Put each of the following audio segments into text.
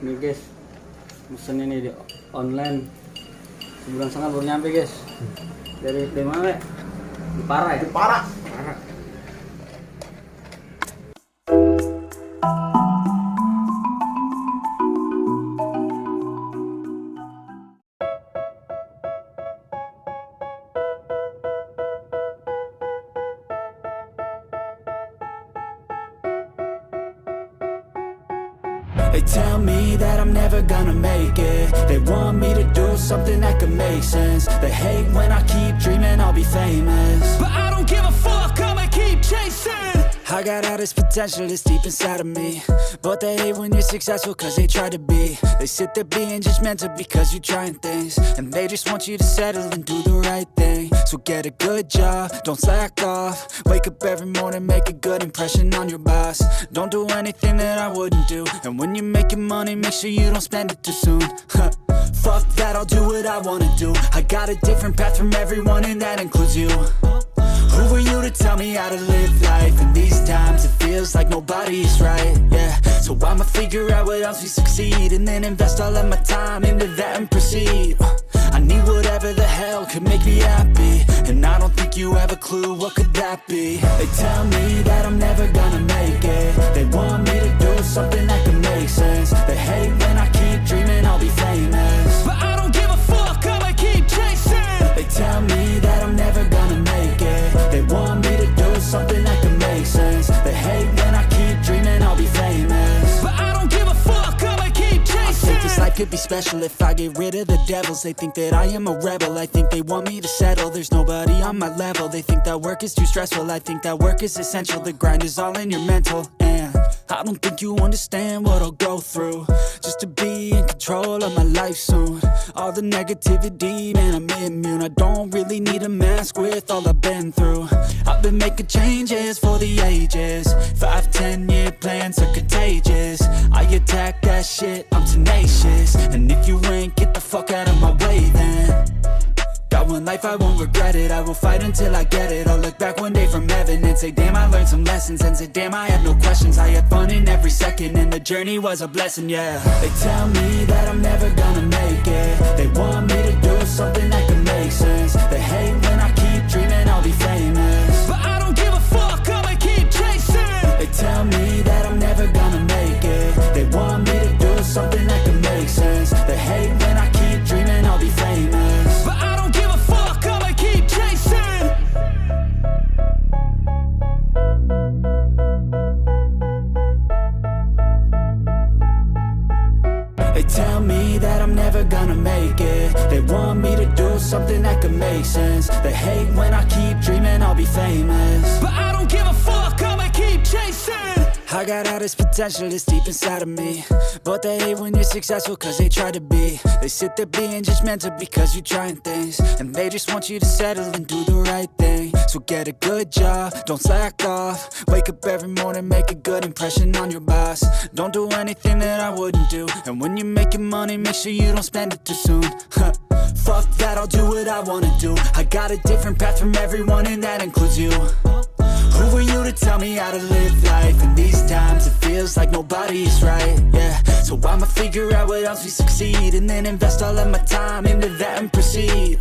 Nih guys, mesen ini di online sebulan setengah baru nyampe guys. Dari mana? Di Parah ya? Di Parah. They tell me that I'm never gonna make it. They want me to do something that could make sense. They hate when I keep dreaming I'll be famous, but I don't give a fuck, I'ma keep chasing. I got all this potential that's deep inside of me, but they hate when you're successful cause they try to be. They sit there being judgmental because you're trying things, and they just want you to settle and do the right thing. So get a good job, don't slack off. Wake up every morning, make a good impression on your boss. Don't do anything that I wouldn't do, and when you're making money, make sure you don't spend it too soon. Fuck that, I'll do what I wanna do. I got a different path from everyone, and that includes you. Who are you to tell me how to live life? In these times it feels like nobody's right, yeah. So I'ma figure out what else we succeed, and then invest all of my time into that and proceed. I need whatever the hell could make me happy, and I don't think you have a clue what could that be. They tell me that I'm never gonna make it. They want me to do something that could make sense. They hate when I keep dreaming I'll be famous, but I don't give a fuck, I'ma keep chasing. They tell me that I'm never gonna make it. They want me to do something that can make sense. They hate when I keep dreaming I'll be famous, but I don't give a fuck, I'ma keep chasing. I think this life could be special if I get rid of the devils. They think that I am a rebel, I think they want me to settle. There's nobody on my level, they think that work is too stressful. I think that work is essential, the grind is all in your mental. And I don't think you understand what I'll go through just to be in control of my life soon. All the negativity, man, I'm immune. I don't really need a mask with all I've been through. I've been making changes for the ages. 5, 10-year plans are contagious. I attack that shit, I'm tenacious. And if you ain't, get the fuck out of my way then. Got one life, I won't regret it. I will fight until I get it. I'll look back one day from heaven and say, damn, I learned some lessons. And say, damn, I had no questions. I had fun in every second, and the journey was a blessing, yeah. They tell me that I'm never gonna make it. They want me to do something that can make sense. They hate when I keep dreaming I'll be famous, but I don't give a fuck, I'ma keep chasing. They tell me that I'm never gonna make it. They want me to do something that can make sense. They hate when I keep dreaming I'll be famous, but I don't give a fuck, I'ma keep chasing. They tell me that I'm never gonna make it. They want me to do something that can make sense. They hate when I keep dreaming I'll be famous, but I don't give a fuck, I'ma keep chasing. I got all this potential that's deep inside of me, but they hate when you're successful cause they try to be. They sit there being judgmental because you're trying things, and they just want you to settle and do the right thing. So get a good job, don't slack off. Wake up every morning, make a good impression on your boss. Don't do anything that I wouldn't do, and when you're making money, make sure you don't spend it too soon. Fuck that, I'll do what I wanna do. I got a different path from everyone, and that includes you. Who are you to tell me how to live life? In these times it feels like nobody's right, yeah. So I'ma figure out what else we succeed, and then invest all of my time into that and proceed.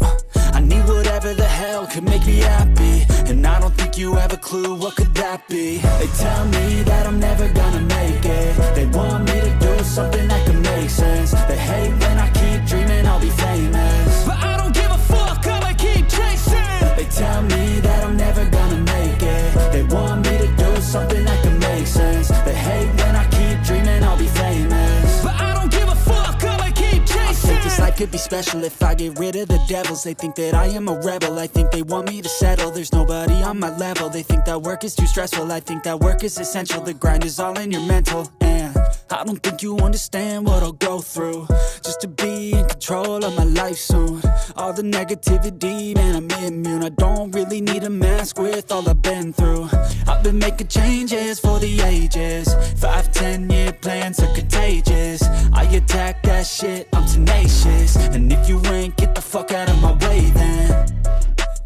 I need whatever the hell could make me happy, and I don't think you have a clue what could that be. They tell me that I'm never gonna make it. They want me to do something that can make sense. They hate when I keep dreaming I'll be famous, but I don't give a fuck, I'ma keep chasing. They tell me that I'm never gonna make it. They want me to do something that can make sense. They hate when I keep dreaming I'll be famous, but I don't give a fuck, I'ma keep chasing. I think this life could be special if I get rid of the devils. They think that I am a rebel, I think they want me to settle. There's nobody on my level, they think that work is too stressful. I think that work is essential, the grind is all in your mental. And I don't think you understand what I'll go through just to be in control of my life soon. All the negativity, man, I'm immune. I don't really need a mask with all I've been through. I've been making changes for the ages. 5, 10-year plans are contagious. I attack that shit, I'm tenacious. And if you ain't, get the fuck out of my way then.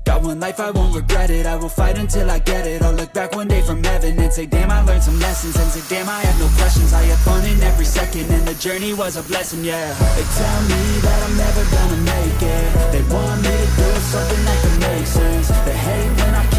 Got got one life, I won't regret it. I will fight until I get it. I'll look back one day from heaven and say, damn, I learned some lessons. And say, damn, I have no questions. I had fun in every second, and the journey was a blessing, yeah. They tell me that I'm never gonna make it. They want me to do something that can make sense. They hate when I